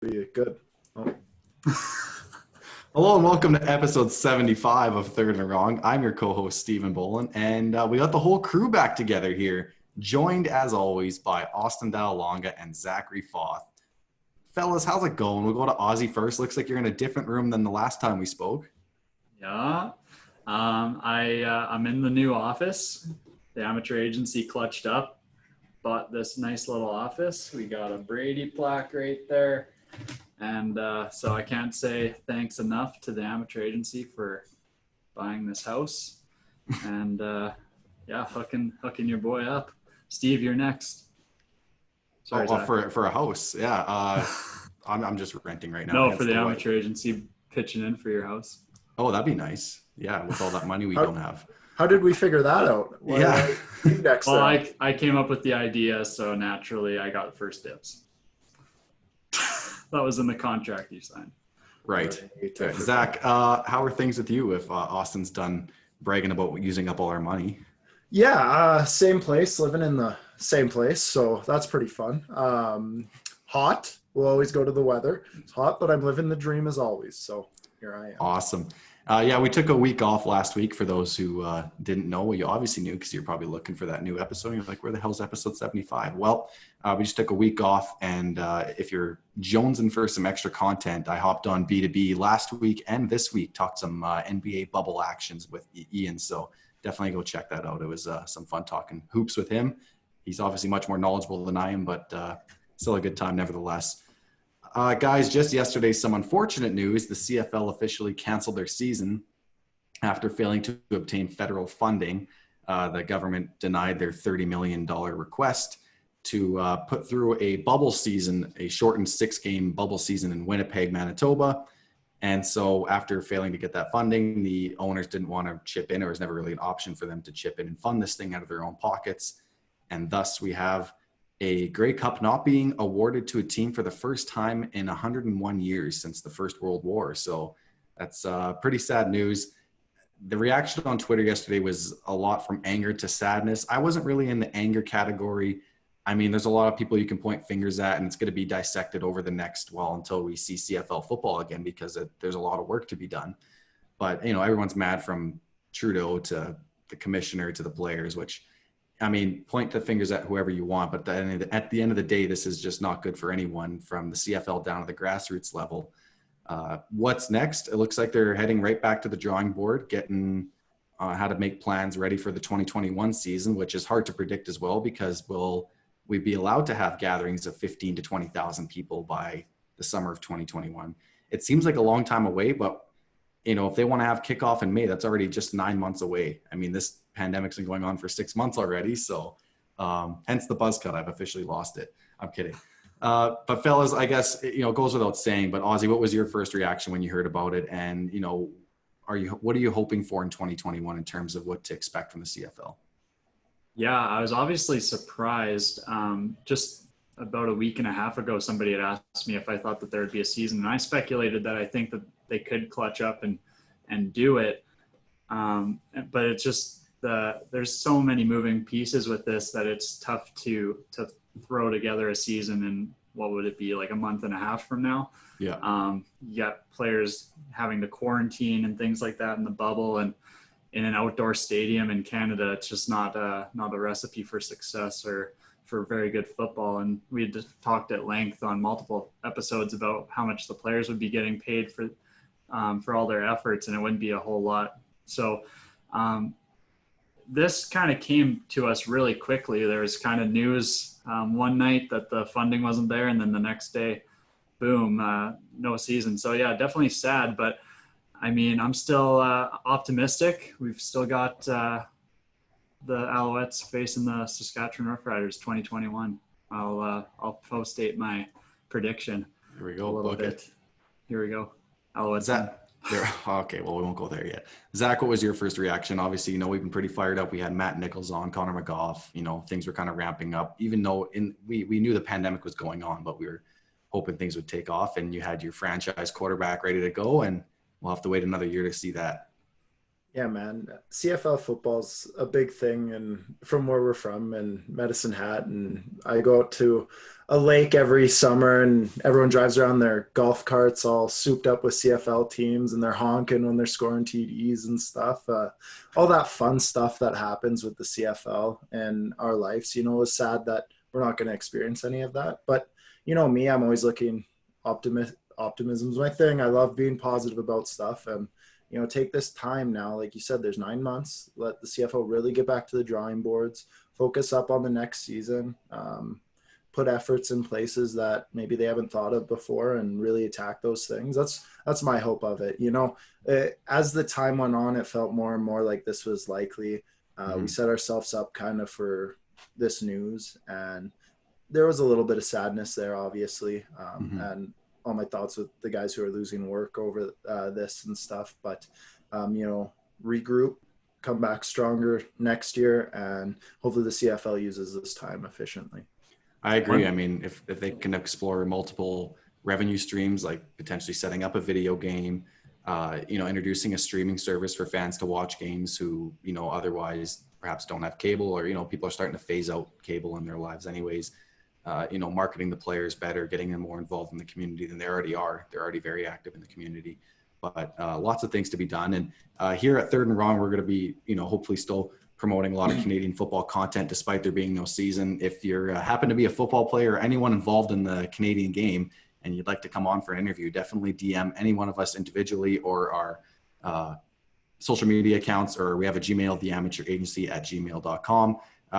Pretty good. Oh. Hello and welcome to episode 75 of Third and Wrong. I'm your co-host, Stephen Boland, and we got the whole crew back together here, joined as always by Austin Dowlonga and Zachary Foth. Fellas, how's it going? We'll go to Aussie first. Looks like you're in a different room than the last time we spoke. Yeah, I'm in the new office. The amateur agency clutched up, bought this nice little office. We got a Brady plaque right there. And so I can't say thanks enough to the amateur agency for buying this house. And yeah, hooking your boy up. Steve, you're next. Sorry, for a house. Yeah. I'm just renting right now. No, for the amateur agency pitching in for your house. Oh, that'd be nice. Yeah, with all that money we don't have. How did we figure that out? Yeah. Well, I came up with the idea, so naturally I got first dibs. That was in the contract you signed. Right. Zach, how are things with you if Austin's done bragging about using up all our money? Yeah, same place, living in the same place, so that's pretty fun. Hot. We'll always go to the weather. It's hot, but I'm living the dream as always, so here I am. Awesome. Yeah, we took a week off last week. For those who didn't know, well, you obviously knew because you're probably looking for that new episode. You're like, where the hell's episode 75? Well, we just took a week off. And if you're jonesing for some extra content, I hopped on B2B last week and this week, talked some NBA bubble actions with Ian. So definitely go check that out. It was some fun talking hoops with him. He's obviously much more knowledgeable than I am, but still a good time nevertheless. Guys, just yesterday, some unfortunate news. The CFL officially canceled their season after failing to obtain federal funding. The government denied their $30 million request to put through a bubble season, a shortened 6-game bubble season in Winnipeg, Manitoba. And so after failing to get that funding, the owners didn't want to chip in, or it was never really an option for them to chip in and fund this thing out of their own pockets. And thus we have a Grey Cup not being awarded to a team for the first time in 101 years since the First World War. So that's pretty sad news. The reaction on Twitter yesterday was a lot from anger to sadness. I wasn't really in the anger category. I mean, there's a lot of people you can point fingers at, and it's going to be dissected over the next, until we see CFL football again, because there's a lot of work to be done. But, everyone's mad from Trudeau to the commissioner to the players, which, I mean, point the fingers at whoever you want, but at the end of the day, this is just not good for anyone from the CFL down to the grassroots level. What's next? It looks like they're heading right back to the drawing board, getting how to make plans ready for the 2021 season, which is hard to predict as well, because will we be allowed to have gatherings of 15 to 20,000 people by the summer of 2021? It seems like a long time away, but if they want to have kickoff in May, that's already just 9 months away. I mean, this pandemic's been going on for 6 months already. So hence the buzz cut. I've officially lost it. I'm kidding. But fellas, I guess, it goes without saying, but Ozzy, what was your first reaction when you heard about it? And, what are you hoping for in 2021 in terms of what to expect from the CFL? Yeah, I was obviously surprised. Just about a week and a half ago, somebody had asked me if I thought that there would be a season. And I speculated that I think that they could clutch up and do it. But it's just there's so many moving pieces with this that it's tough to throw together a season in, what would it be, like a month and a half from now? Yeah. You got players having to quarantine and things like that in the bubble, and in an outdoor stadium in Canada, it's just not a recipe for success or for very good football. And we had just talked at length on multiple episodes about how much the players would be getting paid for all their efforts, and it wouldn't be a whole lot. So this kind of came to us really quickly. There was kind of news one night that the funding wasn't there, and then the next day, boom, no season. So yeah, definitely sad, but I mean, I'm still optimistic. We've still got the Alouettes facing the Saskatchewan Roughriders 2021. I'll post-date my prediction. Here we go. A little bit. Here we go. Alouettes. Okay, well, we won't go there yet. Zach, what was your first reaction? Obviously, we've been pretty fired up. We had Matt Nichols on, Connor McGough. Things were kind of ramping up, even though we knew the pandemic was going on, but we were hoping things would take off. And you had your franchise quarterback ready to go, and we'll have to wait another year to see that. Yeah, man. CFL football's a big thing, and from where we're from in Medicine Hat, and I go out to a lake every summer, and everyone drives around their golf carts all souped up with CFL teams, and they're honking when they're scoring TDs and stuff. All that fun stuff that happens with the CFL in our lives. It's sad that we're not going to experience any of that. But me, I'm always looking optimism's my thing. I love being positive about stuff, and take this time now. Like you said, there's 9 months. Let the CFL really get back to the drawing boards, focus up on the next season, put efforts in places that maybe they haven't thought of before, and really attack those things. That's my hope of it. As the time went on, it felt more and more like this was likely. We set ourselves up kind of for this news, and there was a little bit of sadness there, obviously, and all my thoughts with the guys who are losing work over this and stuff. But, regroup, come back stronger next year, and hopefully the CFL uses this time efficiently. I agree. I mean, if they can explore multiple revenue streams, like potentially setting up a video game, introducing a streaming service for fans to watch games who, otherwise perhaps don't have cable, or, people are starting to phase out cable in their lives anyways. Marketing the players better, getting them more involved in the community than they already are. They're already very active in the community, but lots of things to be done. And here at Third and Wrong, we're going to be, hopefully still promoting a lot of Canadian football content, despite there being no season. If you're happen to be a football player or anyone involved in the Canadian game and you'd like to come on for an interview, definitely DM any one of us individually or our social media accounts, or we have a Gmail, theamateuragency@gmail.com.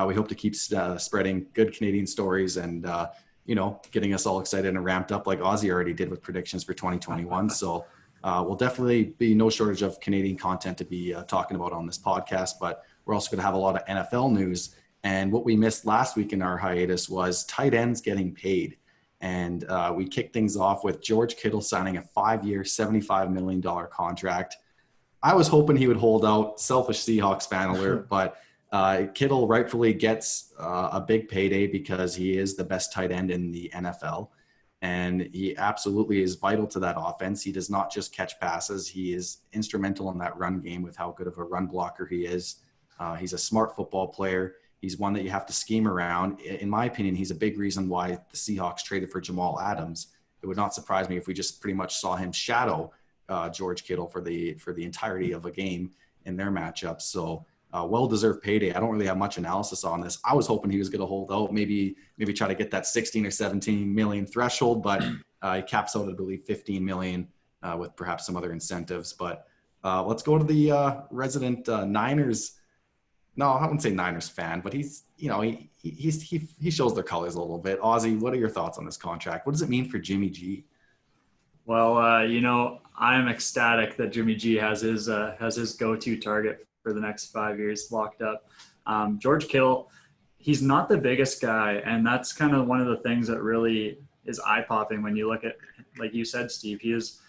We hope to keep spreading good Canadian stories and, getting us all excited and ramped up like Ozzy already did with predictions for 2021. So we'll definitely be no shortage of Canadian content to be talking about on this podcast, but we're also going to have a lot of NFL news. And what we missed last week in our hiatus was tight ends getting paid. And we kicked things off with George Kittle signing a 5-year, $75 million contract. I was hoping he would hold out, selfish Seahawks fan alert, but Kittle rightfully gets a big payday because he is the best tight end in the NFL. And he absolutely is vital to that offense. He does not just catch passes. He is instrumental in that run game with how good of a run blocker he is. He's a smart football player. He's one that you have to scheme around. In my opinion, he's a big reason why the Seahawks traded for Jamal Adams. It would not surprise me if we just pretty much saw him shadow George Kittle for the entirety of a game in their matchups. So well-deserved payday. I don't really have much analysis on this. I was hoping he was going to hold out, maybe try to get that 16 or 17 million threshold, but he caps out at, I believe, 15 million with perhaps some other incentives. But let's go to the resident Niners. No, I wouldn't say Niners fan, but he's, he shows their colors a little bit. Ozzy, what are your thoughts on this contract? What does it mean for Jimmy G? Well, I am ecstatic that Jimmy G has his go-to target for the next 5 years locked up. George Kittle, he's not the biggest guy, and that's kind of one of the things that really is eye-popping when you look at, like you said, Steve, he is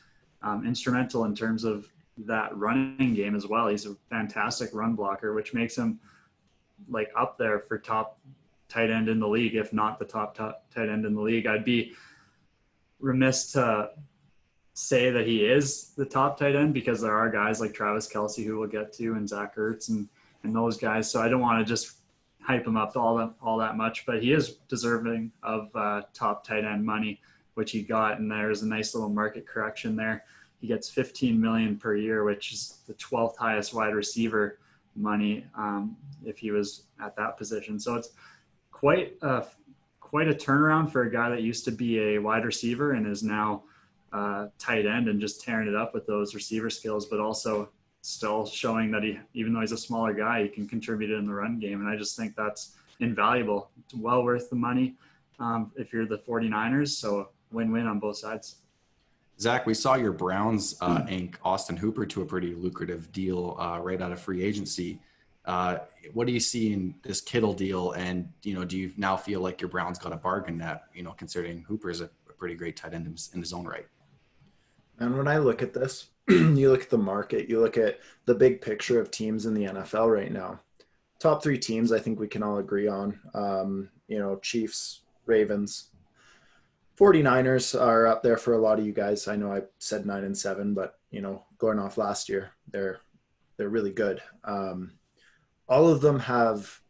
instrumental in terms of that running game as well. He's a fantastic run blocker, which makes him like up there for top tight end in the league, if not the top tight end in the league. I'd be remiss to say that he is the top tight end because there are guys like Travis Kelce who we'll get to, and Zach Ertz and those guys. So I don't want to just hype him up all that much, but he is deserving of top tight end money, which he got. And there's a nice little market correction there. He gets 15 million per year, which is the 12th highest wide receiver money if he was at that position. So it's quite a turnaround for a guy that used to be a wide receiver and is now tight end and just tearing it up with those receiver skills, but also still showing that he, even though he's a smaller guy, he can contribute in the run game. And I just think that's invaluable. It's well worth the money if you're the 49ers. So win-win on both sides. Zach, we saw your Browns ink Austin Hooper to a pretty lucrative deal right out of free agency. What do you see in this Kittle deal? And, do you now feel like your Browns got a bargain that, considering Hooper is a pretty great tight end in his own right? And when I look at this, you look at the market, you look at the big picture of teams in the NFL right now. Top 3 teams, I think we can all agree on, Chiefs, Ravens, 49ers are up there for a lot of you guys. I know I said 9-7, but, going off last year, they're they're really good. All of them have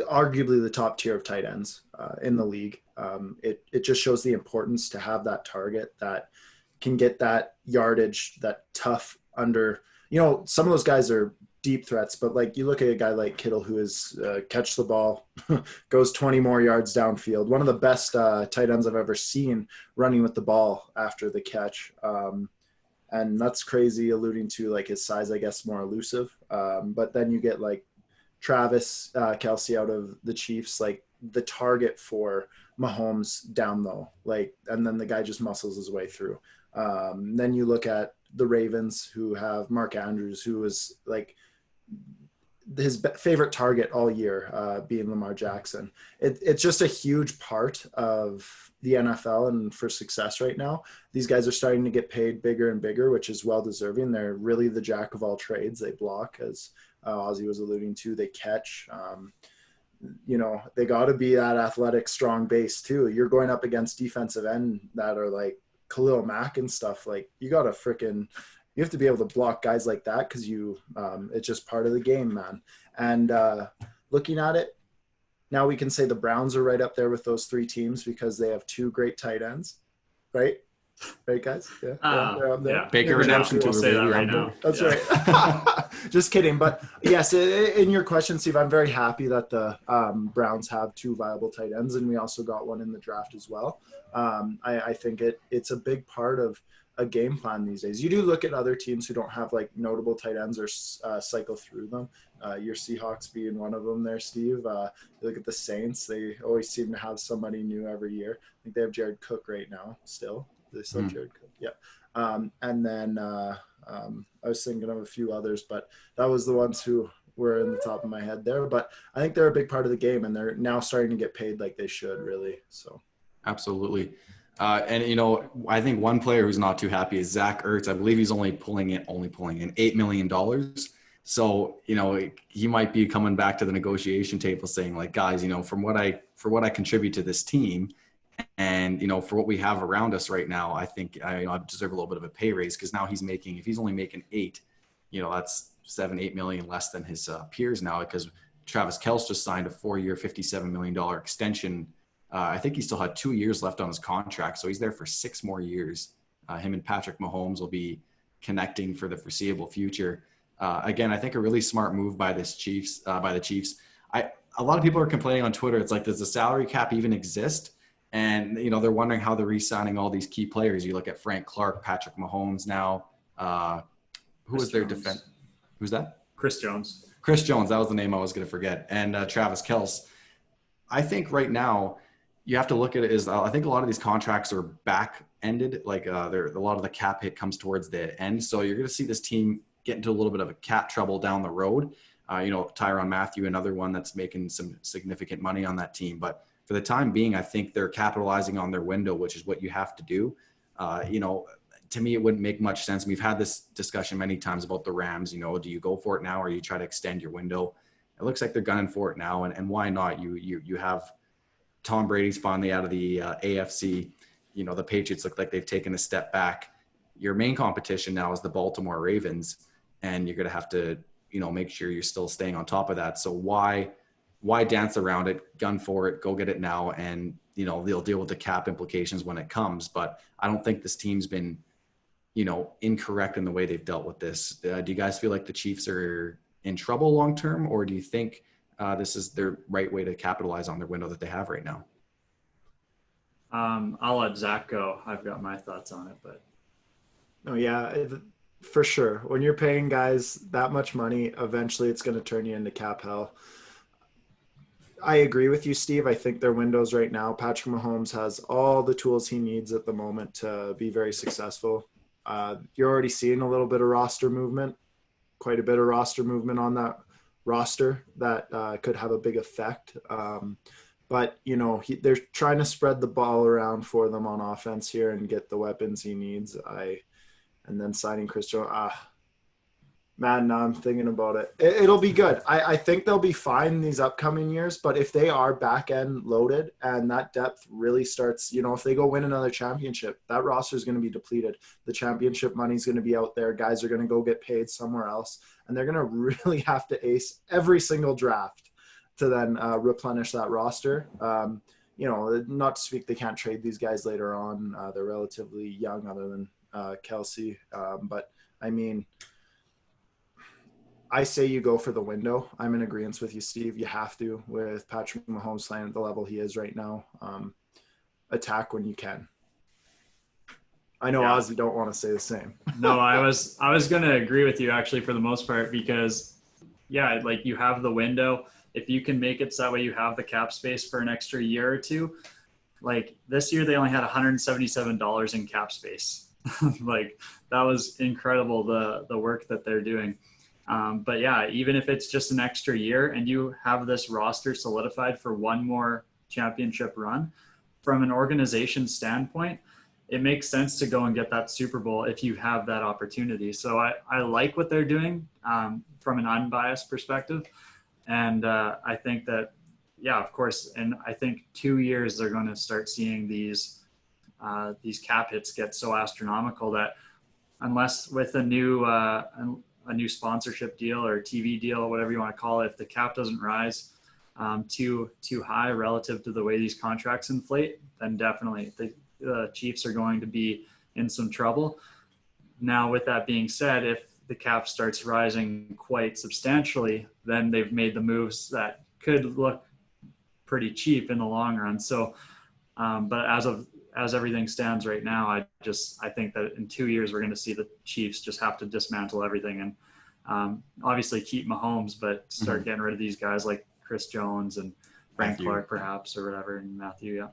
arguably the top tier of tight ends in the league. It just shows the importance to have that target that can get that yardage, that tough under, some of those guys are deep threats, but like you look at a guy like Kittle who is catch the ball, goes 20 more yards downfield. One of the best tight ends I've ever seen running with the ball after the catch. And that's crazy, alluding to like his size, I guess, more elusive. But then you get like Travis Kelce out of the Chiefs, like the target for Mahomes down low, like, and then the guy just muscles his way through. Then you look at the Ravens who have Mark Andrews, who was like his favorite target all year, being Lamar Jackson. It's just a huge part of the NFL and for success right now. These guys are starting to get paid bigger and bigger, which is well deserving. They're really the jack of all trades. They block, as Ozzy was alluding to, they catch. They got to be that athletic, strong base too. You're going up against defensive end that are like Khalil Mack and stuff. Like you have to be able to block guys like that because it's just part of the game, man. And looking at it, now we can say the Browns are right up there with those three teams because they have two great tight ends, right? Right, guys? Yeah. They're up there. Yeah. Baker Redemption We'll say that right now. That's right. Just kidding. But yes, in your question, Steve, I'm very happy that the Browns have two viable tight ends, and we also got one in the draft as well. I think it's a big part of a game plan these days. You do look at other teams who don't have like notable tight ends or cycle through them. Your Seahawks being one of them there, Steve. You look at the Saints. They always seem to have somebody new every year. I think they have Jared Cook right now still. They still have Jared Cook. Yeah. And then I was thinking of a few others, but that was the ones who were in the top of my head there. But I think they're a big part of the game, and they're now starting to get paid like they should, really. So absolutely. And I think one player who's not too happy is Zach Ertz. I believe he's only pulling in $8 million. So he might be coming back to the negotiation table saying like, guys, for what I contribute to this team, and for what we have around us right now, I think I deserve a little bit of a pay raise, because now if he's only making 8, that's 7-8 million less than his peers now, because Travis Kelce just signed a 4-year $57 million extension. I think he still had 2 years left on his contract, so he's there for 6 more years. Him and Patrick Mahomes will be connecting for the foreseeable future. Again, I think a really smart move by the Chiefs. A lot of people are complaining on Twitter. It's like, does the salary cap even exist? And they're wondering how they're re-signing all these key players. You look at Frank Clark, Patrick Mahomes now. Who was their defense? Who's that? Chris Jones. Chris Jones. That was the name I was going to forget. And Travis Kelce. I think right now, you have to look at it as I think a lot of these contracts are back-ended. Like a lot of the cap hit comes towards the end. So you're going to see this team get into a little bit of a cap trouble down the road. Tyrann Mathieu, another one that's making some significant money on that team. But for the time being, I think they're capitalizing on their window, which is what you have to do. To me, it wouldn't make much sense. We've had this discussion many times about the Rams. Do you go for it now or you try to extend your window? It looks like they're gunning for it now. And why not? You have Tom Brady's finally out of the AFC. The Patriots look like they've taken a step back. Your main competition now is the Baltimore Ravens, and you're going to have to, make sure you're still staying on top of that. So why dance around it, gun for it, go get it now, and, they'll deal with the cap implications when it comes. But I don't think this team's been, incorrect in the way they've dealt with this. Do you guys feel like the Chiefs are in trouble long-term, or do you think this is their right way to capitalize on their window that they have right now? I'll let Zach go. I've got my thoughts on it, but. Oh yeah, for sure. When you're paying guys that much money, eventually it's going to turn you into cap hell. I agree with you, Steve. I think their windows right now, Patrick Mahomes has all the tools he needs at the moment to be very successful. You're already seeing a little bit of roster movement, quite a bit of roster movement on that roster that could have a big effect. But, they're trying to spread the ball around for them on offense here and get the weapons he needs. And then signing Chris Jones, Man, now I'm thinking about it. It'll be good. I think they'll be fine these upcoming years, but if they are back end loaded and that depth really starts, if they go win another championship, that roster is going to be depleted. The championship money is going to be out there. Guys are going to go get paid somewhere else, and they're going to really have to ace every single draft to then replenish that roster. Not to speak, they can't trade these guys later on. They're relatively young other than Kelsey. But I mean, I say you go for the window. I'm in agreement with you, Steve. You have to, with Patrick Mahomes playing at the level he is right now. Attack when you can. I know Ozzy don't want to say the same. No, I was going to agree with you actually for the most part because, like you have the window. If you can make it so that way you have the cap space for an extra year or two. Like this year they only had $177 in cap space. Like that was incredible, the work that they're doing. But yeah, even if it's just an extra year and you have this roster solidified for one more championship run, from an organization standpoint, it makes sense to go and get that Super Bowl if you have that opportunity. So I like what they're doing from an unbiased perspective. And I think that, of course, and I think 2 years they're going to start seeing these cap hits get so astronomical that unless with a new sponsorship deal or TV deal or whatever you want to call it, if the cap doesn't rise too high relative to the way these contracts inflate, then definitely the Chiefs are going to be in some trouble. Now, with that being said, if the cap starts rising quite substantially, then they've made the moves that could look pretty cheap in the long run. So, but as everything stands right now, I think that in 2 years, we're going to see the Chiefs just have to dismantle everything and obviously keep Mahomes, but start getting rid of these guys like Chris Jones and Frank Clark perhaps, or whatever, and Matthew. Yeah.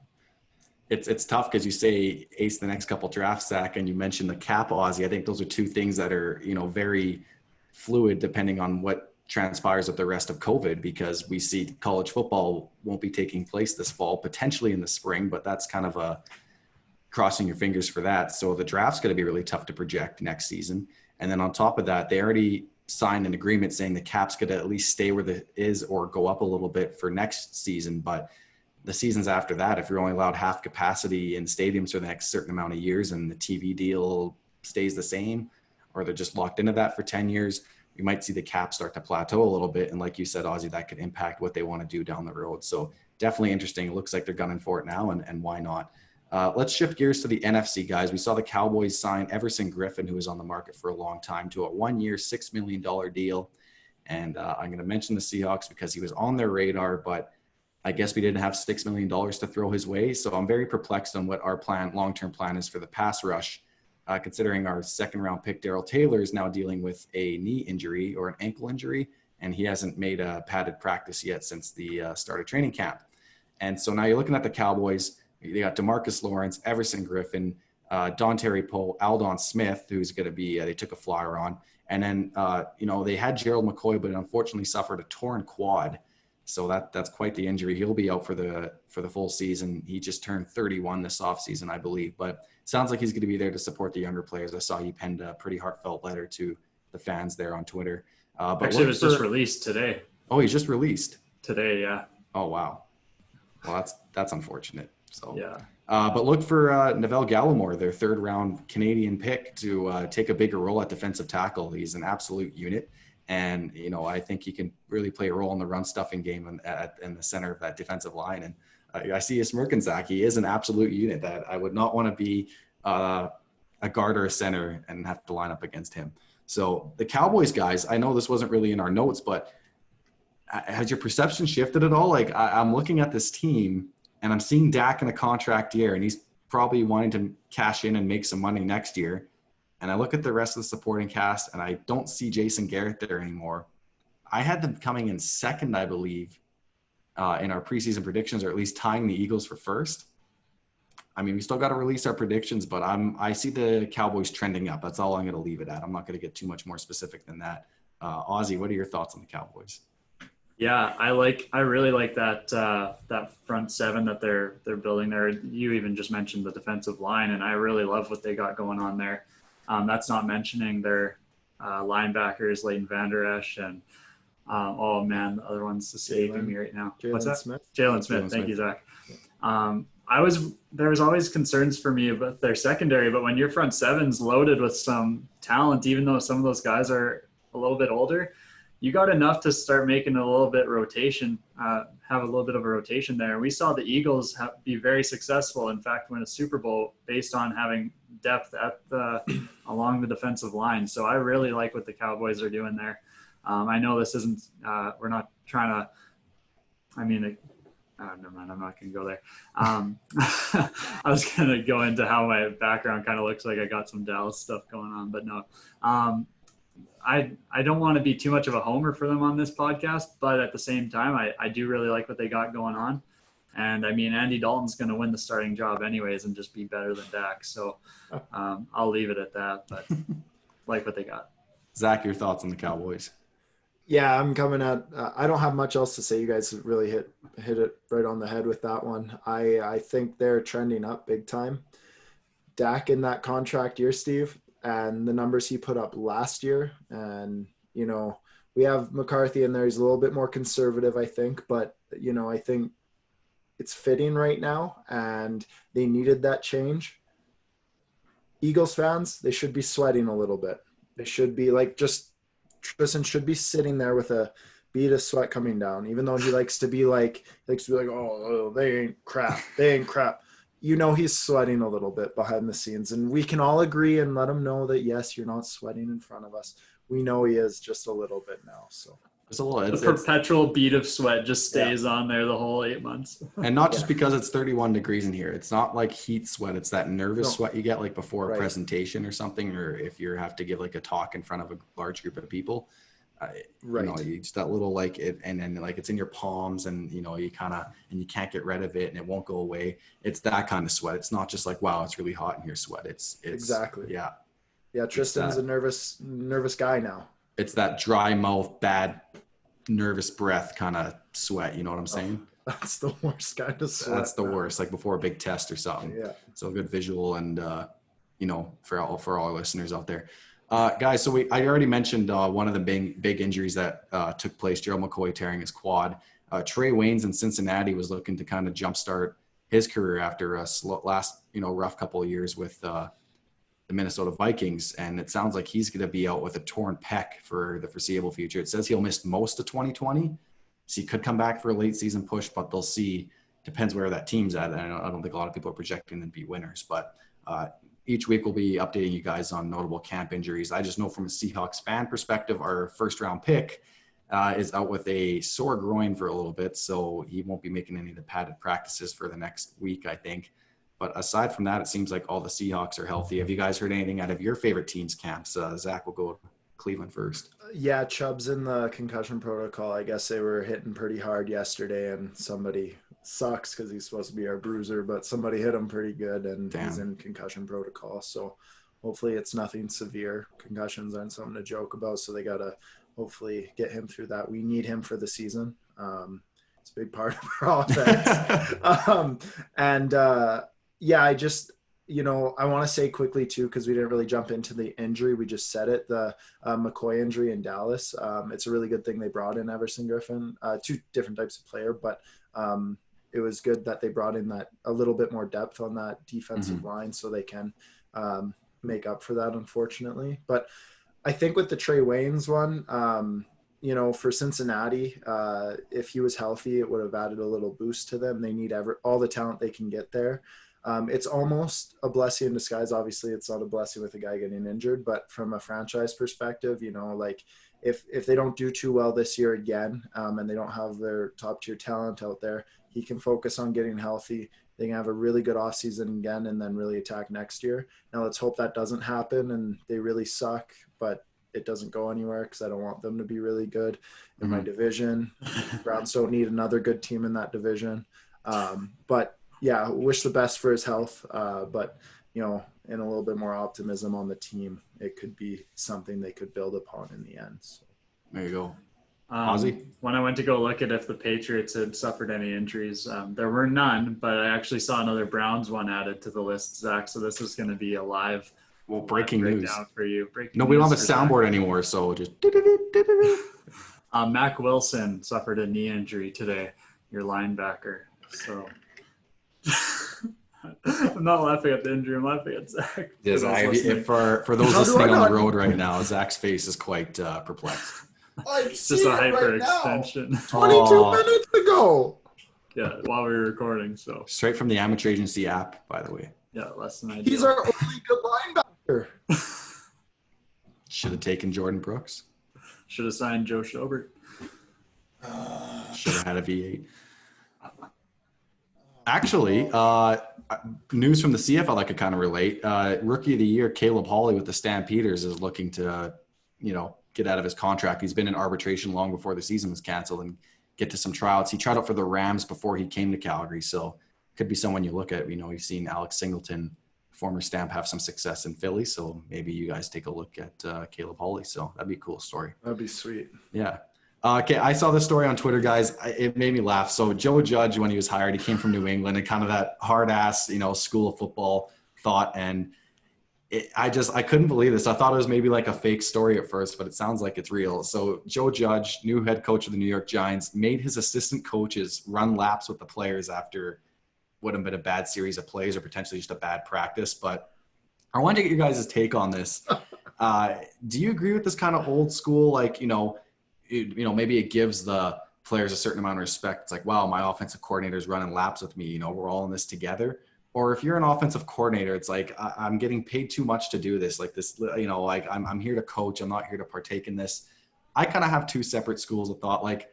It's tough because you say ace the next couple drafts, Zach, and you mentioned the cap, Ozzy. I think those are two things that are, very fluid depending on what transpires with the rest of COVID, because we see college football won't be taking place this fall, potentially in the spring, but that's kind of a crossing your fingers for that. So the draft's going to be really tough to project next season. And then on top of that, they already signed an agreement saying the cap's going to at least stay where it is or go up a little bit for next season. But the seasons after that, if you're only allowed half capacity in stadiums for the next certain amount of years and the TV deal stays the same, or they're just locked into that for 10 years, you might see the cap start to plateau a little bit. And like you said, Ozzy, that could impact what they want to do down the road. So definitely interesting. It looks like they're gunning for it now, and why not? Let's shift gears to the NFC, guys. We saw the Cowboys sign Everson Griffin, who was on the market for a long time, to a 1-year, $6 million deal. And I'm going to mention the Seahawks because he was on their radar, but I guess we didn't have $6 million to throw his way. So I'm very perplexed on what our long-term plan is for the pass rush, considering our second-round pick, Darrell Taylor, is now dealing with a knee injury or an ankle injury, and he hasn't made a padded practice yet since the start of training camp. And so now you're looking at the Cowboys. They got DeMarcus Lawrence, Everson Griffin, Dontari Poe, Aldon Smith, who's going to be, they took a flyer on. And then, they had Gerald McCoy, but unfortunately suffered a torn quad. So that's quite the injury. He'll be out for the full season. He just turned 31 this offseason, I believe. But it sounds like he's going to be there to support the younger players. I saw he penned a pretty heartfelt letter to the fans there on Twitter. But actually, it was just released today. Oh, he's just released? Today, yeah. Oh, wow. Well, that's unfortunate. So yeah. But look for Neville Gallimore, their third-round Canadian pick, to take a bigger role at defensive tackle. He's an absolute unit. And, I think he can really play a role in the run-stuffing game in the center of that defensive line. And I see you smirking, Zach. He is an absolute unit that I would not want to be a guard or a center and have to line up against him. So the Cowboys, guys, I know this wasn't really in our notes, but has your perception shifted at all? Like, I'm looking at this team, and I'm seeing Dak in a contract year, and he's probably wanting to cash in and make some money next year. And I look at the rest of the supporting cast, and I don't see Jason Garrett there anymore. I had them coming in second, I believe, in our preseason predictions, or at least tying the Eagles for first. I mean, we still got to release our predictions, but I see the Cowboys trending up. That's all I'm going to leave it at. I'm not going to get too much more specific than that. Ozzy, what are your thoughts on the Cowboys? Yeah, I really like that front seven that they're building there. You even just mentioned the defensive line, and I really love what they got going on there. That's not mentioning their linebackers, Leighton Vander Esch, and oh man, the other one's escaping me right now. What's that? Jalen Smith. Thank you, Zach. There was always concerns for me about their secondary, but when your front seven's loaded with some talent, even though some of those guys are a little bit older, you got enough to start making a little bit rotation, have a little bit of a rotation there. We saw the Eagles be very successful. In fact, win a Super Bowl based on having depth along the defensive line. So I really like what the Cowboys are doing there. I know this isn't, we're not trying to, never mind, I'm not going to go there. I was going to go into how my background kind of looks like I got some Dallas stuff going on, but no. I don't want to be too much of a homer for them on this podcast, but at the same time, I do really like what they got going on. And I mean, Andy Dalton's going to win the starting job anyways and just be better than Dak. So I'll leave it at that, but like what they got. Zach, your thoughts on the Cowboys? Yeah, I'm coming at I don't have much else to say. You guys really hit it right on the head with that one. I think they're trending up big time. Dak in that contract year, Steve, and the numbers he put up last year. And, you know, we have McCarthy in there. He's a little bit more conservative, I think. But, you know, I think it's fitting right now. And they needed that change. Eagles fans, they should be sweating a little bit. They should be like Tristan should be sitting there with a bead of sweat coming down, even though he likes to be like, oh, they ain't crap. They ain't crap. You know, he's sweating a little bit behind the scenes, and we can all agree and let him know that, yes, you're not sweating in front of us. We know he is just a little bit now. So it's a little, the perpetual bead of sweat just stays on there the whole 8 months. And not just because it's 31 degrees in here. It's not like heat sweat. It's that nervous sweat you get like before a presentation or something, or if you have to give like a talk in front of a large group of people. You know, you just that little like it, and then like it's in your palms, and you know you kind of, and you can't get rid of it, and it won't go away. It's that kind of sweat. It's not just like, wow, it's really hot in here sweat. It's exactly. Yeah. Tristan's a nervous guy now. It's that dry mouth, bad, nervous breath kind of sweat. You know what I'm saying? That's the worst kind of sweat. That's the worst, like before a big test or something. Yeah. So a good visual, and you know, for all our listeners out there. Guys, so I already mentioned one of the big injuries that took place, Gerald McCoy tearing his quad. Trey Waynes in Cincinnati was looking to kind of jumpstart his career after a rough couple of years with the Minnesota Vikings. And it sounds like he's going to be out with a torn pec for the foreseeable future. It says he'll miss most of 2020. So he could come back for a late season push, but they'll see. Depends where that team's at. I don't think a lot of people are projecting them to be winners, but each week we'll be updating you guys on notable camp injuries. I just know from a Seahawks fan perspective, our first round pick is out with a sore groin for a little bit, so he won't be making any of the padded practices for the next week, I think. But aside from that, it seems like all the Seahawks are healthy. Have you guys heard anything out of your favorite teams' camps? Zach, will go to Cleveland first. Yeah, Chubb's in the concussion protocol. I guess they were hitting pretty hard yesterday, and somebody sucks because he's supposed to be our bruiser, but somebody hit him pretty good, and he's in concussion protocol. So hopefully it's nothing severe. Concussions aren't something to joke about, so they got to hopefully get him through that. We need him for the season. It's a big part of our offense. I just, you know, I want to say quickly too, because we didn't really jump into the injury. We just said it, the McCoy injury in Dallas. It's a really good thing they brought in Everson Griffin, two different types of player, but it was good that they brought in that a little bit more depth on that defensive line so they can make up for that, unfortunately. But I think with the Trey Waynes one, you know, for Cincinnati, if he was healthy, it would have added a little boost to them. They need all the talent they can get there. It's almost a blessing in disguise. Obviously, it's not a blessing with a guy getting injured, but from a franchise perspective, you know, like if they don't do too well this year again, and they don't have their top tier talent out there, he can focus on getting healthy. They can have a really good offseason again and then really attack next year. Now let's hope that doesn't happen and they really suck, but it doesn't go anywhere because I don't want them to be really good in my division. Browns don't need another good team in that division. But yeah, wish the best for his health. But, you know, and a little bit more optimism on the team, it could be something they could build upon in the end. So. There you go. When I went to go look at if the Patriots had suffered any injuries, there were none, but I actually saw another Browns one added to the list, Zach. So this is going to be a live Well, breaking news. Down for you. No, we don't have a soundboard anymore, so just. Mac Wilson suffered a knee injury today, your linebacker. So I'm not laughing at the injury. I'm laughing at Zach. Yes, for those listening on the road right now, Zach's face is quite perplexed. It's just a hyperextension. Right 22 minutes ago. Yeah, while we were recording. So straight from the amateur agency app, by the way. Yeah, less than ideal. He's our only good linebacker. Should have taken Jordan Brooks. Should have signed Joe Schobert. Should have had a V8. Actually, news from the CFL I could kind of relate. Rookie of the year, Caleb Hawley with the Stampeders is looking to, get out of his contract. He's been in arbitration long before the season was canceled and get to some tryouts. He tried out for the Rams before he came to Calgary, so could be someone you look at. You've seen Alex Singleton, former Stamp, have some success in Philly, so maybe you guys take a look at Caleb Hawley. So that'd be a cool story. That'd be sweet. Yeah. Okay, I saw this story on Twitter, guys. It made me laugh. So Joe Judge, when he was hired, he came from New England and kind of that hard-ass, school of football thought. And I couldn't believe this. I thought it was maybe like a fake story at first, but it sounds like it's real. So Joe Judge, new head coach of the New York Giants, made his assistant coaches run laps with the players after would have been a bad series of plays or potentially just a bad practice. But I wanted to get your guys' take on this. Do you agree with this kind of old school, maybe it gives the players a certain amount of respect. It's like, wow, my offensive coordinator is running laps with me. We're all in this together. Or if you're an offensive coordinator, it's like, I'm getting paid too much to do this. Like this, I'm here to coach. I'm not here to partake in this. I kind of have two separate schools of thought. Like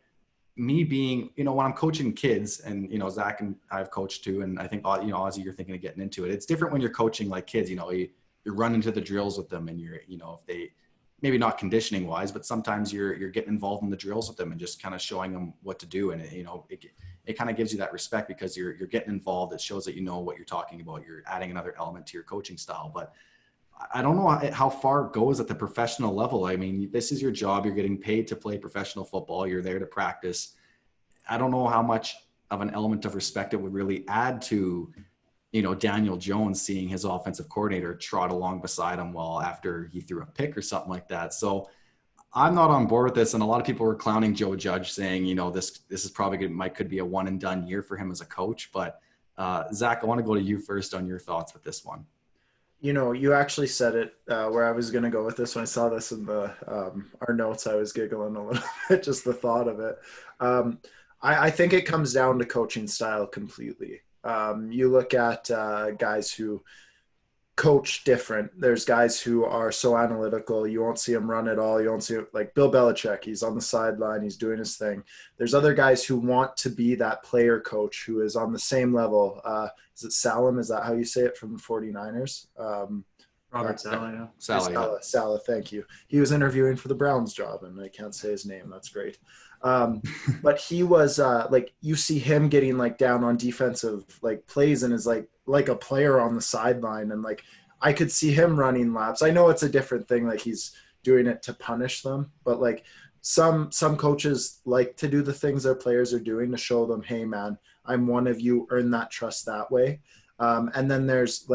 me being, when I'm coaching kids and, Zach and I've coached too. And I think, Ozzy, you're thinking of getting into it. It's different when you're coaching like kids, you run into the drills with them and you're, if they, maybe not conditioning wise, but sometimes you're getting involved in the drills with them and just kind of showing them what to do. And it kind of gives you that respect because you're getting involved. It shows that you know what you're talking about. You're adding another element to your coaching style. But I don't know how far it goes at the professional level. I mean, this is your job. You're getting paid to play professional football. You're there to practice. I don't know how much of an element of respect it would really add to Daniel Jones seeing his offensive coordinator trot along beside him after he threw a pick or something like that. So I'm not on board with this. And a lot of people were clowning Joe Judge saying, this is probably could be a one and done year for him as a coach. But Zach, I want to go to you first on your thoughts with this one. You actually said it where I was going to go with this. When I saw this in the our notes, I was giggling a little bit, just the thought of it. I think it comes down to coaching style completely. You look at guys who coach different. There's guys who are so analytical. You won't see them run at all. You won't see like Bill Belichick. He's on the sideline. He's doing his thing. There's other guys who want to be that player coach who is on the same level. Is it Salem? Is that how you say it from the 49ers? Robert Saleh, yeah. Saleh, thank you. He was interviewing for the Browns job, and I can't say his name. That's great. But he was you see him getting down on defensive plays and is like a player on the sideline, and I could see him running laps. I know it's a different thing, he's doing it to punish them, but some coaches like to do the things their players are doing to show them, hey man, I'm one of you, earn that trust that way. And then there's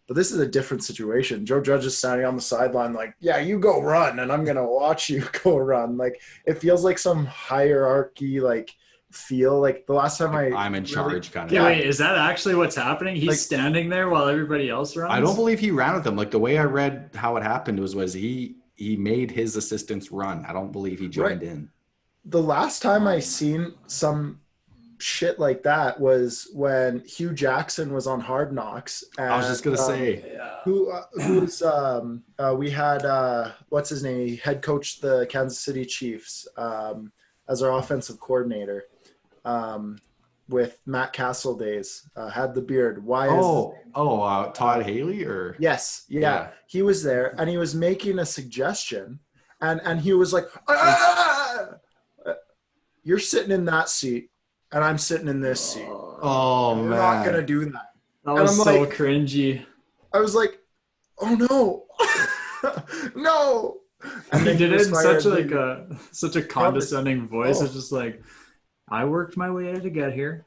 but this is a different situation. Joe Judge is standing on the sideline yeah, you go run, and I'm going to watch you go run. It feels like some hierarchy, feel the last time I'm in charge kind of. Yeah, wait, is that actually what's happening? He's standing there while everybody else runs? I don't believe he ran with them. The way I read how it happened was he made his assistants run. I don't believe he joined in. The last time I seen some shit like that was when Hugh Jackson was on Hard Knocks. And, I was just gonna say, we had what's his name? He head coached the Kansas City Chiefs as our offensive coordinator with Matt Castle days. Had the beard. Todd Haley or yes, yeah, he was there and he was making a suggestion, and he was like, "You're sitting in that seat." And I'm sitting in this seat. Oh, man. We're not going to do that. That was so cringy. I was like, oh, no. No. And he did it in such a condescending voice. It's just I worked my way to get here.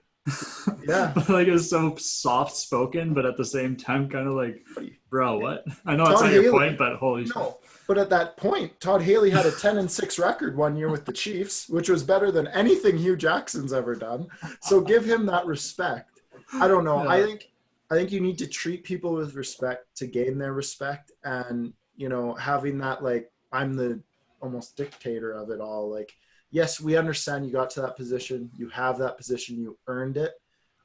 Yeah. Like it was so soft spoken, but at the same time, kind of like, bro, what? I know that's Todd not your Haley, point, but holy shit. no. But at that point, Todd Haley had a 10-6 record one year with the Chiefs, which was better than anything Hugh Jackson's ever done. So give him that respect. I don't know. Yeah. I think you need to treat people with respect to gain their respect, and having that, like, I'm the almost dictator of it all. Like, yes, we understand you got to that position. You have that position. You earned it.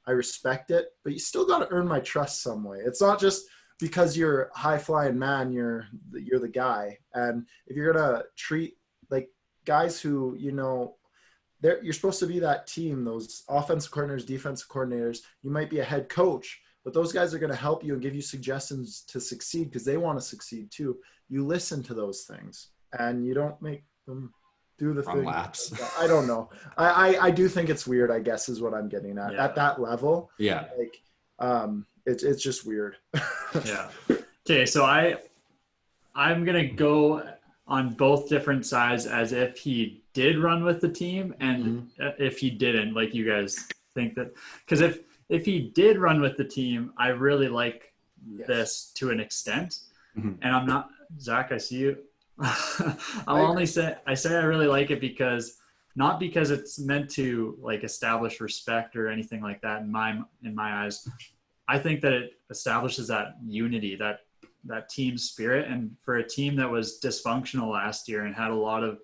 I respect it, but you still got to earn my trust some way. It's not just because you're a high flying man, you're the guy. And if you're gonna treat like guys who you're supposed to be that team, those offensive coordinators, defensive coordinators. You might be a head coach, but those guys are going to help you and give you suggestions to succeed because they want to succeed too. You listen to those things and you don't make them do the thing. Laps. I don't know. I do think it's weird, I guess, is what I'm getting at. Yeah. At that level. Yeah. Like, it's just weird. Yeah. Okay. So I'm going to go on both different sides as if he did run with the team and if he didn't, like you guys think that, because if he did run with the team, I really like this to an extent. And I'm not, Zach, I see you. I say I really like it because not because it's meant to like establish respect or anything like that in my eyes. I think that it establishes that unity, that team spirit. And for a team that was dysfunctional last year and had a lot of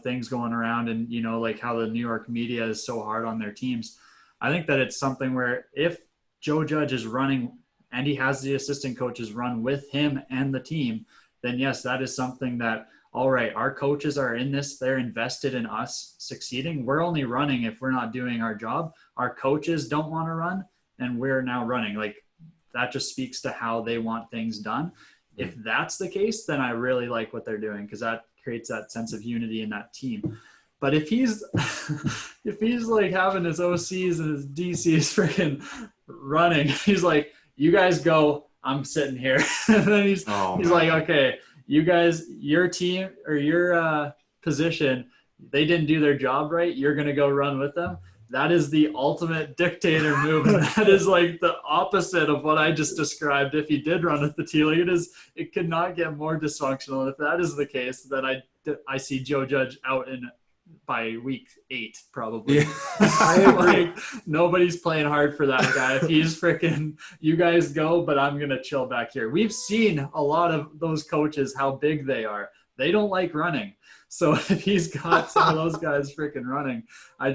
things going around, and like how the New York media is so hard on their teams, I think that it's something where if Joe Judge is running and he has the assistant coaches run with him and the team, then yes, that is something that, all right, our coaches are in this, they're invested in us succeeding. We're only running if we're not doing our job. Our coaches don't want to run and we're now running. Like, that just speaks to how they want things done. If that's the case, then I really like what they're doing because that creates that sense of unity in that team. But if he's like having his OCs and his DCs freaking running, he's like, you guys go, I'm sitting here. And then he's like, okay, you guys, your team or your position, they didn't do their job right. You're going to go run with them. That is the ultimate dictator move. And that is like the opposite of what I just described. If he did run with the team, like it could not get more dysfunctional. And if that is the case, then I see Joe Judge out by week 8, probably. Yeah. Like, nobody's playing hard for that guy. If he's freaking, you guys go, but I'm going to chill back here. We've seen a lot of those coaches, how big they are. They don't like running. So if he's got some of those guys freaking running, I'm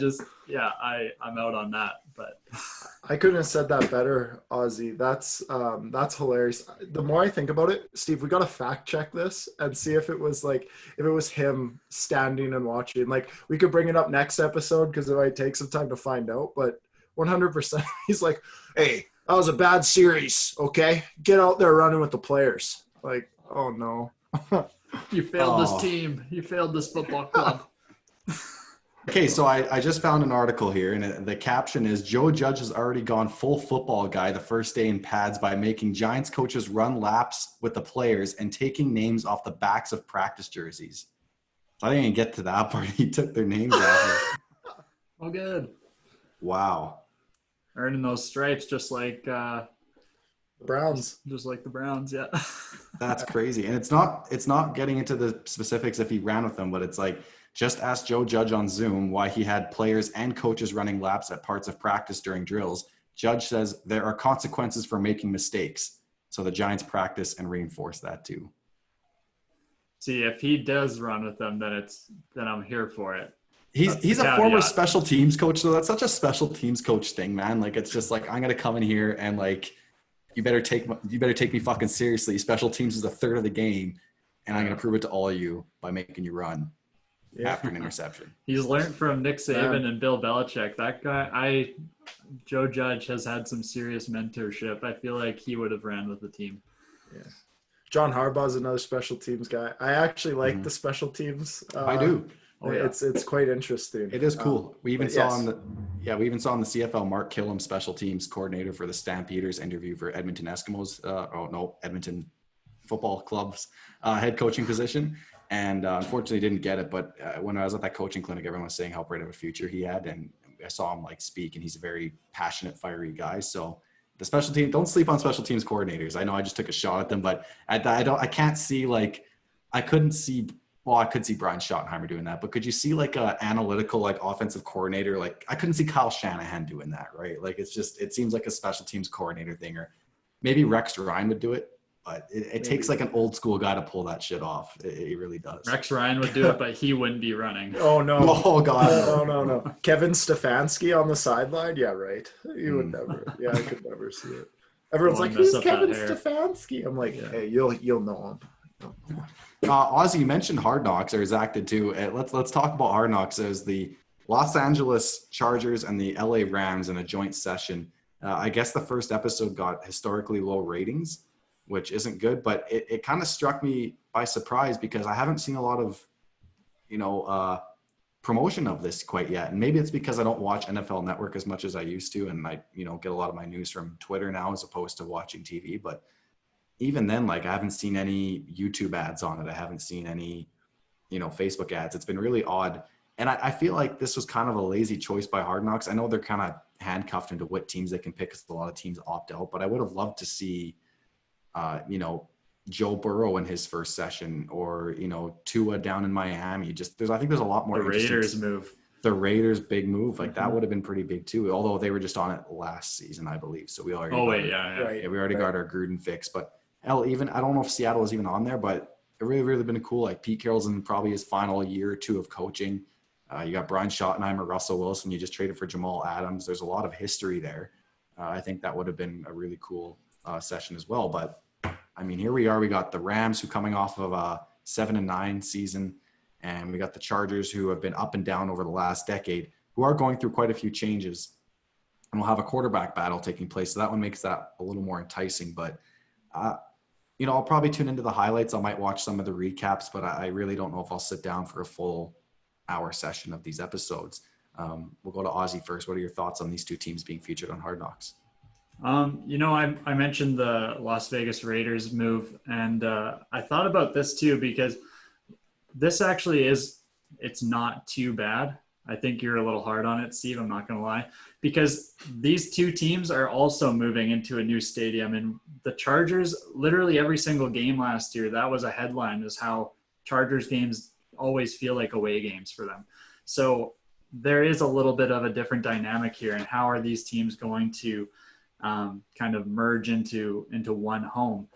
out on that. But I couldn't have said that better, Ozzy. That's hilarious. The more I think about it, Steve, we got to fact check this and see if it was him standing and watching. Like, we could bring it up next episode because it might take some time to find out. But 100%, he's like, "Hey, that was a bad series. Okay, get out there running with the players." Like, oh no. You failed this team. You failed this football club. Okay, so I just found an article here, and the caption is, Joe Judge has already gone full football guy the first day in pads by making Giants coaches run laps with the players and taking names off the backs of practice jerseys. So I didn't even get to that part. He took their names off. Oh, good. Wow. Earning those stripes just like Browns. Just like the Browns, yeah. That's crazy. And it's not getting into the specifics if he ran with them, but it's like, just ask Joe Judge on Zoom why he had players and coaches running laps at parts of practice during drills. Judge says there are consequences for making mistakes. So the Giants practice and reinforce that too. See, if he does run with them, then I'm here for it. He's a former special teams coach, so that's such a special teams coach thing, man. Like, it's just like, I'm gonna come in here and like, you better take me fucking seriously. Special teams is a third of the game, and I'm gonna prove it to all of you by making you run after an interception. He's learned from Nick Saban and Bill Belichick. That guy, Joe Judge, has had some serious mentorship. I feel like he would have ran with the team. Yeah. John Harbaugh is another special teams guy. I actually like the special teams. I do. It's quite interesting. It is cool. We even saw on the CFL, Mark Killam, special teams coordinator for the Stampeders, interview for Edmonton Eskimos. Edmonton Football Club's head coaching position. And unfortunately didn't get it. But when I was at that coaching clinic, everyone was saying how bright of a future he had. And I saw him like speak, and he's a very passionate, fiery guy. So the special team, don't sleep on special teams coordinators. I know I just took a shot at them, but I can't see like, I couldn't see, well, I could see Brian Schottenheimer doing that, but could you see like a analytical, like offensive coordinator? Like I couldn't see Kyle Shanahan doing that, right? Like it's just, it seems like a special teams coordinator thing, or maybe Rex Ryan would do it, but it takes like an old school guy to pull that shit off. It really does. Rex Ryan would do it, but he wouldn't be running. Oh no! Oh god! No! Kevin Stefanski on the sideline. Yeah, right. You would never. Yeah, I could never see it. Everyone's like, "Who's Kevin Stefanski?" I'm like, "Hey, you'll know him." Ozzy, you mentioned Hard Knocks, or Zach did too. Let's talk about Hard Knocks. As the Los Angeles Chargers and the LA Rams in a joint session. I guess the first episode got historically low ratings, which isn't good, but it kind of struck me by surprise because I haven't seen a lot of, promotion of this quite yet. And maybe it's because I don't watch NFL Network as much as I used to. And I, get a lot of my news from Twitter now as opposed to watching TV. But even then, like, I haven't seen any YouTube ads on it. I haven't seen any, Facebook ads. It's been really odd. And I feel like this was kind of a lazy choice by Hard Knocks. I know they're kind of handcuffed into what teams they can pick because a lot of teams opt out, but I would have loved to see, Joe Burrow in his first session, or, Tua down in Miami. I think there's a lot more. The Raiders move. The Raiders big move. Like that would have been pretty big too, although they were just on it last season, I believe. So we already, we already got our Gruden fix, but even, I don't know if Seattle is even on there, but it really been cool. Like Pete Carroll's in probably his final year or two of coaching. You got Brian Schottenheimer, Russell Wilson. You just traded for Jamal Adams. There's a lot of history there. I think that would have been a really cool session as well. But I mean, here we are. We got the Rams, who coming off of a 7-9 season, and we got the Chargers, who have been up and down over the last decade, who are going through quite a few changes. And we'll have a quarterback battle taking place. So that one makes that a little more enticing. But I'll probably tune into the highlights. I might watch some of the recaps, but I really don't know if I'll sit down for a full hour session of these episodes. We'll go to Ozzy first. What are your thoughts on these two teams being featured on Hard Knocks? I mentioned the Las Vegas Raiders move, and I thought about this too, because this actually it's not too bad. I think you're a little hard on it, Steve. I'm not going to lie, because these two teams are also moving into a new stadium, and the Chargers, literally every single game last year, that was a headline, is how Chargers games always feel like away games for them. So there is a little bit of a different dynamic here, and how are these teams going to kind of merge into one home?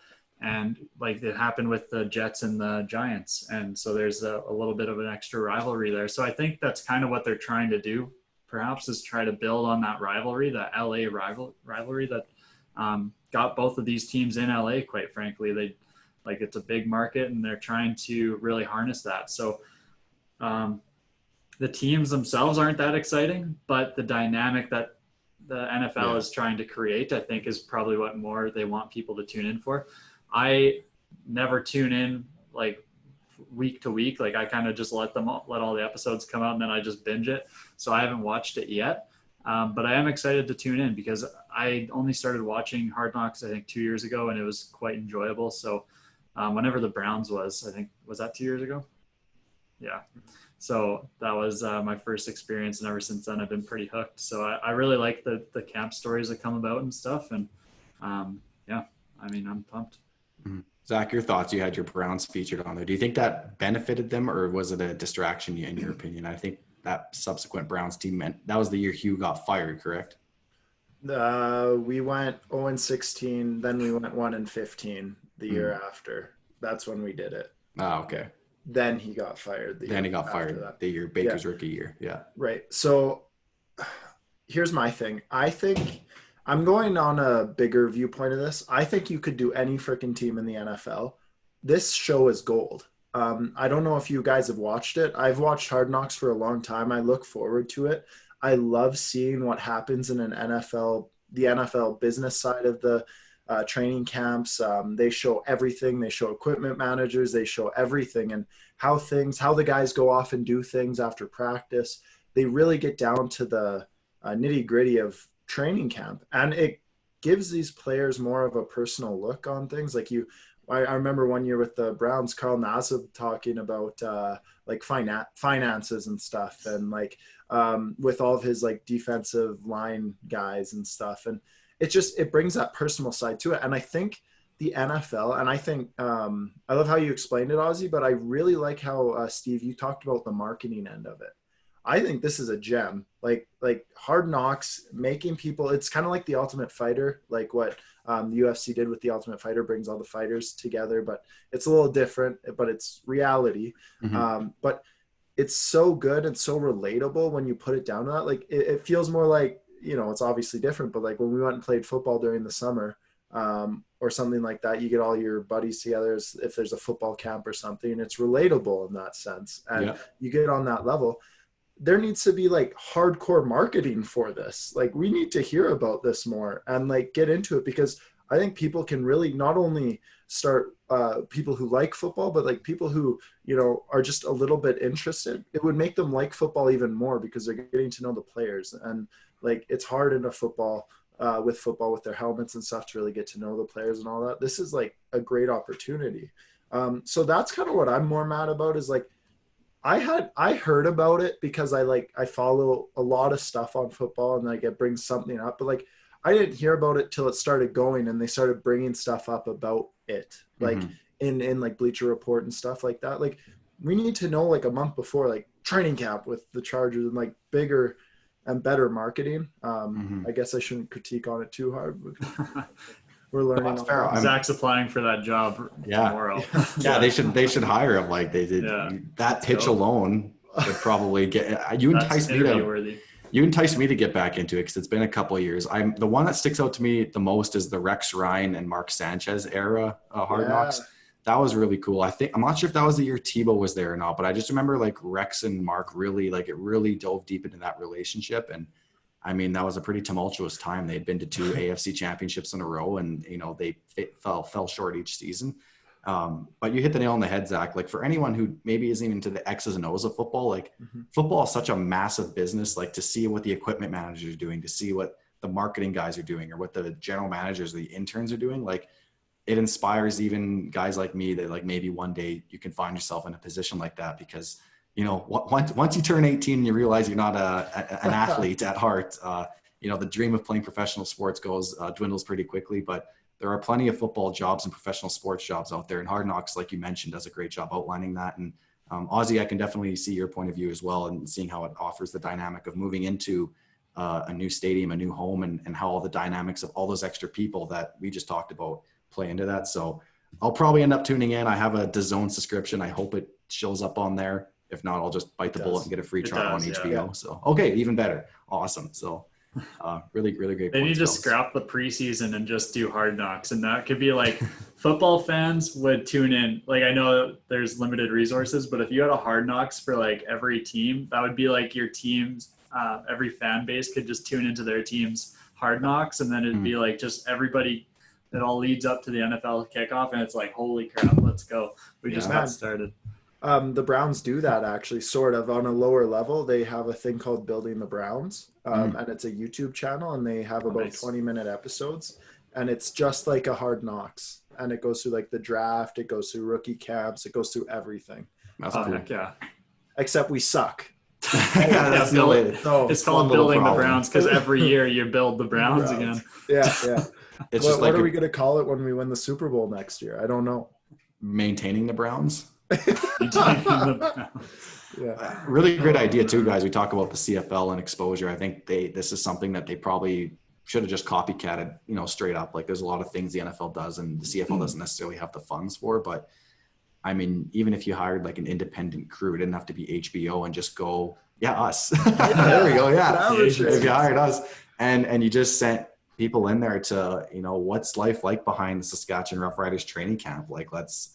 And like it happened with the Jets and the Giants. And so there's a little bit of an extra rivalry there. So I think that's kind of what they're trying to do, perhaps, is try to build on that rivalry, that LA rivalry that got both of these teams in LA, quite frankly. It's a big market, and they're trying to really harness that. So the teams themselves aren't that exciting, but the dynamic that the NFL is trying to create, I think, is probably what more they want people to tune in for. I never tune in like week to week. Like I kind of just let all the episodes come out, and then I just binge it. So I haven't watched it yet. But I am excited to tune in, because I only started watching Hard Knocks, I think 2 years ago, and it was quite enjoyable. So whenever the Browns was that 2 years ago? Yeah. So that was my first experience, and ever since then I've been pretty hooked. So I really like the camp stories that come about and stuff. And I'm pumped. Mm-hmm. Zach, your thoughts? You had your Browns featured on there. Do you think that benefited them, or was it a distraction in your opinion? I think that subsequent Browns team that was the year Hugh got fired, correct? We went 0-16, then we went 1-15 the year after. That's when we did it. Oh, okay. Then he got fired. The year Baker's rookie year. Yeah. Right. So here's my thing. I think I'm going on a bigger viewpoint of this. I think you could do any freaking team in the NFL. This show is gold. I don't know if you guys have watched it. I've watched Hard Knocks for a long time. I look forward to it. I love seeing what happens in the NFL business side of the training camps. They show everything. They show equipment managers. They show everything, and how the guys go off and do things after practice. They really get down to the nitty gritty of training camp, and it gives these players more of a personal look on things. Like I remember one year with the Browns, Carl Nassib talking about like finances and stuff, and like with all of his like defensive line guys and stuff, and it brings that personal side to it. And I think the NFL, and I think I love how you explained it, Ozzy, but I really like how Steve, you talked about the marketing end of it. I think this is a gem, like Hard Knocks, making people, it's kind of like the Ultimate Fighter, like what the UFC did with the Ultimate Fighter, brings all the fighters together, but it's a little different, but it's reality. But it's so good and so relatable when you put it down to that. Like it feels more like, you know, it's obviously different, but like when we went and played football during the summer or something like that, you get all your buddies together if there's a football camp or something, and it's relatable in that sense. And you get on that level. There needs to be like hardcore marketing for this. Like we need to hear about this more and like get into it, because I think people can really not only start people who like football, but like people who, you know, are just a little bit interested. It would make them like football even more because they're getting to know the players. And like it's hard in a football with their helmets and stuff to really get to know the players and all that. This is like a great opportunity. So that's kind of what I'm more mad about, is like I heard about it because I follow a lot of stuff on football, and like it brings something up, but like I didn't hear about it till it started going and they started bringing stuff up about it, like in like Bleacher Report and stuff like that. Like we need to know like a month before, like training camp with the Chargers, and like bigger and better marketing. I guess I shouldn't critique on it too hard. We're learning. Zach's applying for that job tomorrow. Yeah, they should hire him. Like they did. That pitch alone would probably get you. You enticed me to get back into it, because it's been a couple of years. The one that sticks out to me the most is the Rex Ryan and Mark Sanchez era Hard Knocks. That was really cool. I'm not sure if that was the year Tebow was there or not, but I just remember like Rex and Mark really dove deep into that relationship. And I mean, that was a pretty tumultuous time. They'd been to 2 AFC championships in a row, and, you know, they fell short each season. But you hit the nail on the head, Zach. Like for anyone who maybe isn't even into the X's and O's of football, like football is such a massive business. Like to see what the equipment managers are doing, to see what the marketing guys are doing, or what the general managers, the interns are doing, like it inspires even guys like me that like maybe one day you can find yourself in a position like that, because you know, once you turn 18 and you realize you're not an athlete at heart, you know, the dream of playing professional sports dwindles pretty quickly. But there are plenty of football jobs and professional sports jobs out there. And Hard Knocks, like you mentioned, does a great job outlining that. And Ozzy, I can definitely see your point of view as well, and seeing how it offers the dynamic of moving into a new stadium, a new home, and how all the dynamics of all those extra people that we just talked about play into that. So I'll probably end up tuning in. I have a DAZN subscription. I hope it shows up on there. If not, I'll just bite the bullet and get a free trial on HBO. Yeah. So, okay, even better. Awesome. So really, really great. They need to scrap the preseason and just do Hard Knocks. And that could be like football fans would tune in. Like I know there's limited resources, but if you had a Hard Knocks for like every team, that would be like your team's, every fan base could just tune into their team's Hard Knocks. And then it'd be like just everybody, that all leads up to the NFL kickoff. And it's like, holy crap, let's go. We just got started. The Browns do that actually, sort of on a lower level. They have a thing called Building the Browns, and it's a YouTube channel, and they have about 20-minute episodes, and it's just like a Hard Knocks, and it goes through like the draft, it goes through rookie camps, it goes through everything. That's cool. Heck yeah. Except we suck. It's called Building the Browns, because every year you build the Browns again. Yeah. What are we going to call it when we win the Super Bowl next year? I don't know. Maintaining the Browns. Really great idea too, guys. We talk about the CFL and exposure. I think this is something that they probably should have just copycatted, you know, straight up. Like there's a lot of things the NFL does and the CFL doesn't necessarily have the funds for, but I mean, even if you hired like an independent crew, it didn't have to be HBO, and just go, us. There we go. Yeah. If you hired us and you just sent people in there to, you know, what's life like behind the Saskatchewan Rough Riders training camp? Like what's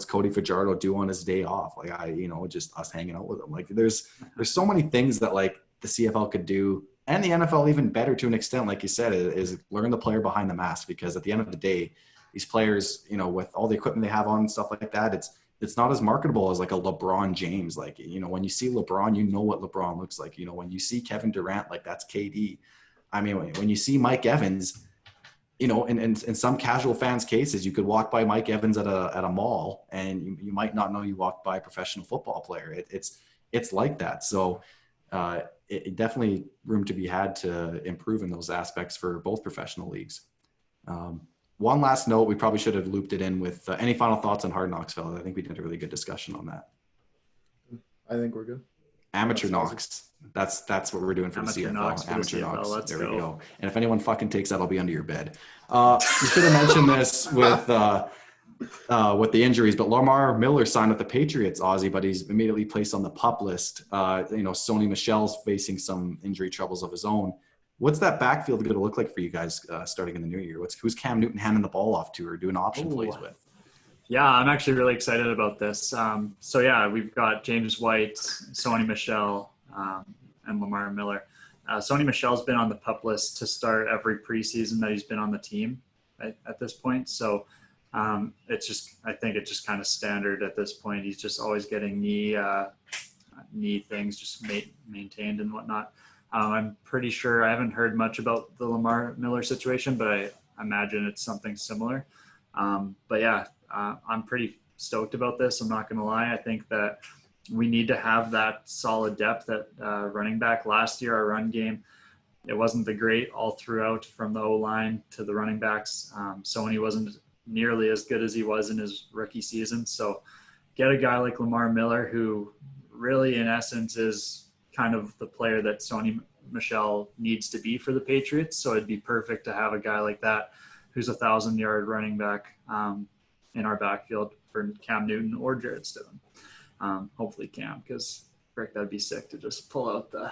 Cody Fajardo do on his day off? Like just us hanging out with him. Like there's so many things that like the CFL could do, and the NFL even better to an extent, like you said, is learn the player behind the mask, because at the end of the day, these players, you know, with all the equipment they have on and stuff like that, it's not as marketable as like a LeBron James. Like, you know, when you see LeBron, you know what LeBron looks like. You know, when you see Kevin Durant, like that's KD. I mean, when you see Mike Evans, you know, in some casual fans' cases, you could walk by Mike Evans at a mall, and you might not know you walked by a professional football player. It's like that. So it definitely room to be had to improve in those aspects for both professional leagues. One last note, we probably should have looped it in with any final thoughts on Hard Knocks, fellas. I think we did a really good discussion on that. I think we're good. Amateur knocks. That's what we're doing for Amateur the CFL. knocks for Amateur the CFL. knocks. Let's There we go. go. And if anyone fucking takes that, I'll be under your bed. You should have mentioned this with the injuries, but Lamar Miller signed with the Patriots, Ozzy, but he's immediately placed on the PUP list. You know, Sony Michel's facing some injury troubles of his own. What's that backfield going to look like for you guys starting in the new year? Who's Cam Newton handing the ball off to or doing option plays with? Yeah, I'm actually really excited about this. So yeah, we've got James White, Sony Michel, and Lamar Miller. Sony Michel's been on the PUP list to start every preseason that he's been on the team at this point. So I think it's just kind of standard at this point. He's just always getting knee things just maintained and whatnot. I'm pretty sure, I haven't heard much about the Lamar Miller situation, but I imagine it's something similar. But yeah, I'm pretty stoked about this. I'm not going to lie. I think that we need to have that solid depth at running back. Last year, our run game, it wasn't the great all throughout from the O-line to the running backs. Sony wasn't nearly as good as he was in his rookie season. So get a guy like Lamar Miller, who really in essence is kind of the player that Sony Michel needs to be for the Patriots. So it'd be perfect to have a guy like that who's 1,000-yard running back in our backfield for Cam Newton or Jared Stone. Hopefully Cam, because frick, that'd be sick to just pull out the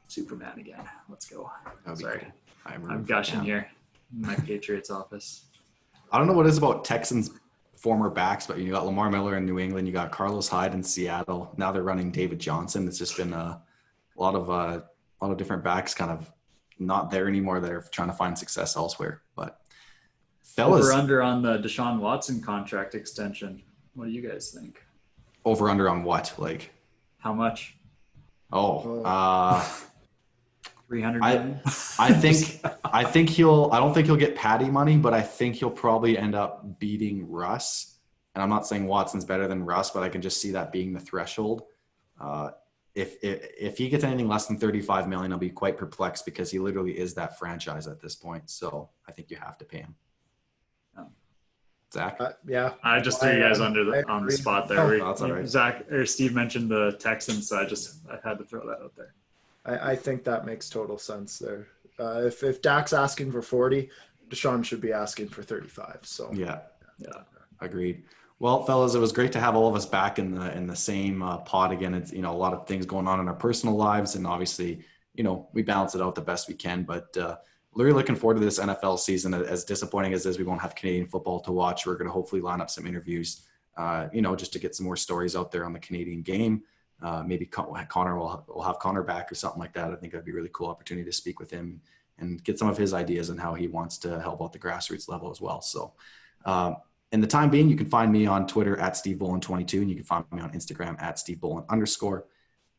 Superman again. Let's go. Sorry, cool. I'm gushing here in my Patriots office. I don't know what it is about Texans former backs, but you got Lamar Miller in New England, you got Carlos Hyde in Seattle. Now they're running David Johnson. It's just been a lot of different backs kind of not there anymore that are trying to find success elsewhere. But fellas, over under on the Deshaun Watson contract extension. What do you guys think? Over under on what? Like how much? 300 million? I don't think he'll get Patty money, but I think he'll probably end up beating Russ. And I'm not saying Watson's better than Russ, but I can just see that being the threshold. If he gets anything less than 35 million, I'll be quite perplexed because he literally is that franchise at this point. So I think you have to pay him. Zach? Yeah. I just threw you guys on the spot there. That's all right. Zach or Steve mentioned the Texans, so I had to throw that out there. I think that makes total sense there. If Dak's asking for 40, Deshaun should be asking for 35. So yeah, agreed. Well, fellas, it was great to have all of us back in the same pod again. It's, you know, a lot of things going on in our personal lives, and obviously, you know, we balance it out the best we can. But really looking forward to this NFL season. As disappointing as it is, we won't have Canadian football to watch. We're going to hopefully line up some interviews, you know, just to get some more stories out there on the Canadian game. Maybe Connor will have Connor back or something like that. I think that'd be a really cool opportunity to speak with him and get some of his ideas and how he wants to help out the grassroots level as well. So in the time being, you can find me on Twitter at SteveBolin22, and you can find me on Instagram at SteveBolin_.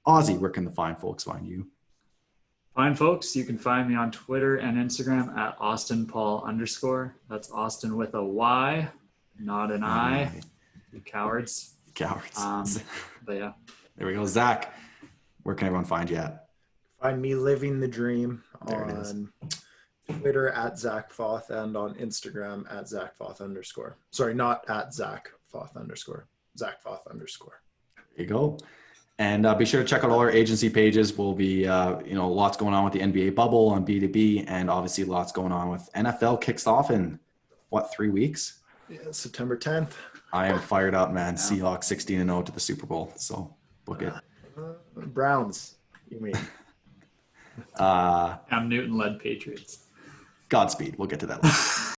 Ozzy, where can the fine folks find you? Fine folks, you can find me on Twitter and Instagram at AustinPaul_. That's Austin with a Y, not an I. You cowards. Cowards. But yeah. There we go. Zach, where can everyone find you at? Find me living the dream on Twitter at Zach Foth and on Instagram at Zach Foth_. Sorry, not at Zach Foth_. Zach Foth_. There you go. And be sure to check out all our agency pages. We'll be, you know, lots going on with the NBA bubble on B2B, and obviously lots going on with NFL kicks off in, 3 weeks? Yeah, September 10th. I am fired up, man. Yeah. Seahawks 16-0 to the Super Bowl. So book it. Browns, you mean? Cam Newton-led Patriots. Godspeed. We'll get to that later.